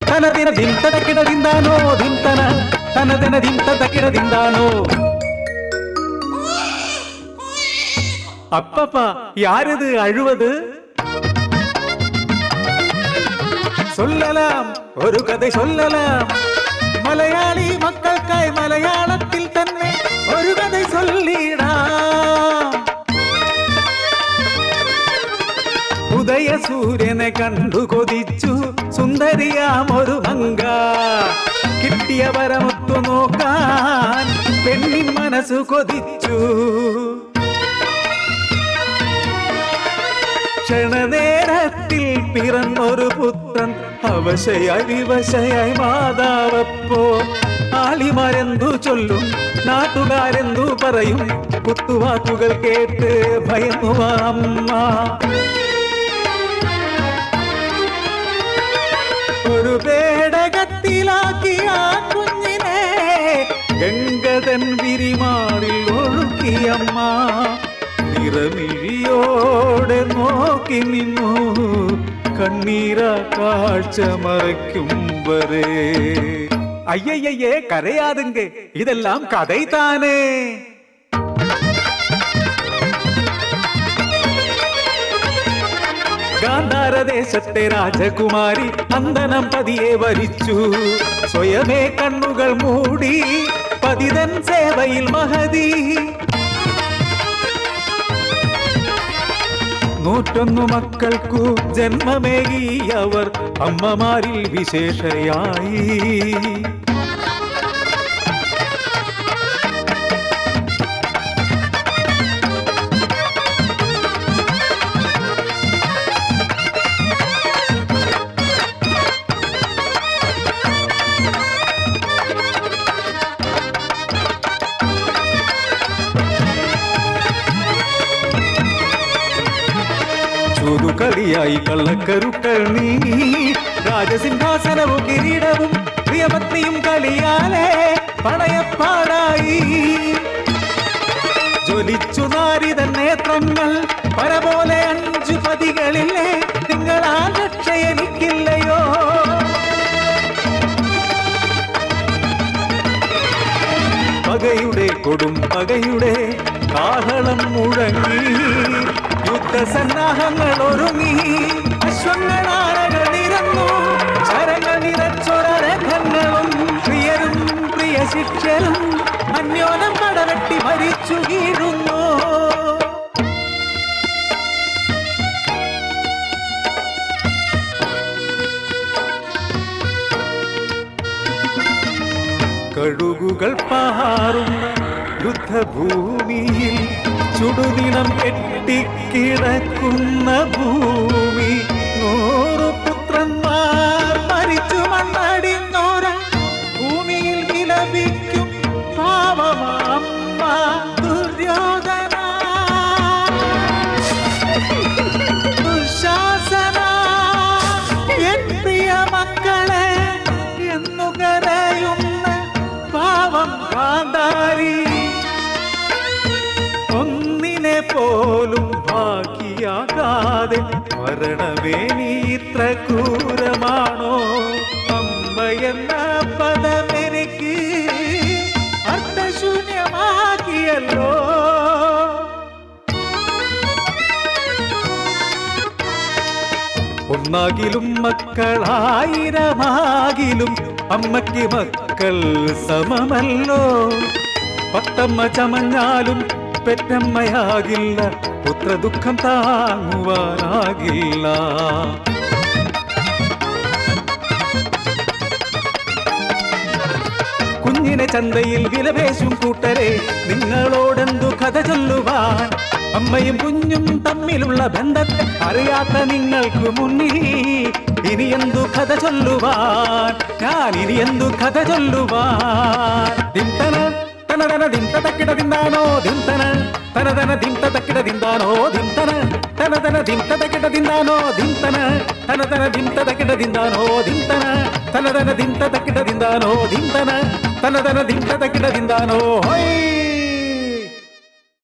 ತನದಿನ ದಿಂತದ ಕಿಡದಿಂದಾನೋ ದಿಂತನ ತನದಿನ ದಿಂತದ ಕಿಡದಿಂದಾನೋ. அப்பப்பா யாரது அழுவது? சொல்லலாம் ஒரு கதை சொல்லலாம், மலையாளி மக்களுக்காய் மலையாளத்தில் തന്നെ ഒരു കഥ ചൊല്ലിടാം. ഉദയ സൂര്യനെ കണ്ടു കൊതിച്ചു സുന്ദരിയാം ഒരു മങ്ക, കിട്ടിയ വരമൊത്തു നോക്കാൻ പെണ്ണിൻ മനസ്സു കൊതിച്ചു. ക്ഷണനേരത്തിൽ പിറന്നൊരു പുത്രൻ അവശയായി വിവശയായി മാതാവപ്പോ. ആളിമാരെന്തു ചൊല്ലും നാട്ടുകാരെന്തു പറയും, കുത്തുവാക്കുകൾ കേട്ട് ഭയന്നു അമ്മ. ഒരു പേടകത്തിലാക്കി ആ കുഞ്ഞിനെ ഗംഗതൻ വിരിമാറിൽ ഒഴുക്കിയമ്മ. നിറമിഴിയോടെ നോക്കി നിന്നു കണ്ണീര കാഴ്ച മറയ്ക്കും വരെ. അയ്യയ്യേ കരയാതുങ്ക, ഇതെല്ലാം കഥൈത്താനേ. ഗാന്ധാരദേശത്തെ രാജകുമാരി നന്ദനം പതിയെ വരിച്ചു. സ്വയമേ കണ്ണുകൾ മൂടി പതിതൻ സേവയിൽ മഹതി. 101 മക്കൾക്കു ജന്മമേകി അവർ അമ്മമാരിൽ വിശേഷയായി. കളിയായി കള്ളക്കരുക്കൾ നീ, രാജസിംഹാസനവും കിരീടവും പ്രിയപത്നിയും കളിയാലേ പണയപ്പാടായി. ജ്വലിച്ചു നാരിതൻ നേത്രങ്ങൾ പരപോലെ 5 പതികളില്ലേ, നിങ്ങളാ രക്ഷ എനിക്കില്ലയോ. പകയുടെ കൊടും പകയുടെ കാഹളം മുഴങ്ങി, യുദ്ധസന്നാഹങ്ങൾ ഒരുങ്ങി, അശ്വങ്ങളാനകൾ നിരന്നു, ശരങ്ങൾ നിറച്ചൊരരഥങ്ങളും പ്രിയരും പ്രിയ ശിക്ഷരും അന്യോനം പടവെട്ടി മരിച്ചു വീഴുന്നു. കഴുകുകൾ പാറുന്ന യുദ്ധഭൂമിയിൽ ചുടുനിണം കെട്ടിക്കിടക്കുന്ന ഭൂമി. 100 പുത്രന്മാർ മരിച്ചു മണ്ണടിഞ്ഞോര ഭൂമിയിൽ വിലപിക്കും പാവമമ്മ ദുര്യോധന. ദുശാസന എൻ പ്രിയ മക്കളെ എന്നു കരയുന്ന പാവം ഗാന്ധാരി. ഒന്നിനെ പോലും ബാക്കിയാകാതെ മരണമേ നീ ഇത്ര ക്രൂരമാണോ. അമ്മ എന്ന പദമെനിക്ക് അർത്ഥശൂന്യമാക്കിയല്ലോ. ഒന്നാകിലും മക്കളായിരമാകിലും അമ്മയ്ക്ക് മക്കൾ സമമല്ലോ. പത്തമ്മ ചമഞ്ഞാലും പെറ്റമ്മയാകില്ല, പുത്രദുഃഖം താങ്ങുവാനാകില്ല. കുഞ്ഞിനെ ചന്തയിൽ വിലപേശും കൂട്ടരെ നിങ്ങളോടെന്തു കഥ ചൊല്ലുവാൻ. അമ്മയും കുഞ്ഞും തമ്മിലുള്ള ബന്ധത്തെ അറിയാത്ത നിങ്ങൾക്ക് മുന്നിൽ ഇനി എന്തു കഥ ചൊല്ലുവാൻ, ഞാൻ ഇനി എന്തു കഥ ചൊല്ലുവാൻ. ദിന്തന തനതന ദിന്തത കിടതിന്താനോ ദിന്തന തനതന ദിന്തത കിടതിന്താനോ ദിന്തന തനതന ദിന്തത കിടതിന്താനോ ദിന്തന തനതന ദിന്തത കിടതിന്താനോ ദിന്തന തനതന ദിന്തത കിടതിന്താനോ ദിന്തന ತನದನ ದಿಂತ ತಕಿಡದಿಂದಾನೋ ಹೊಯ್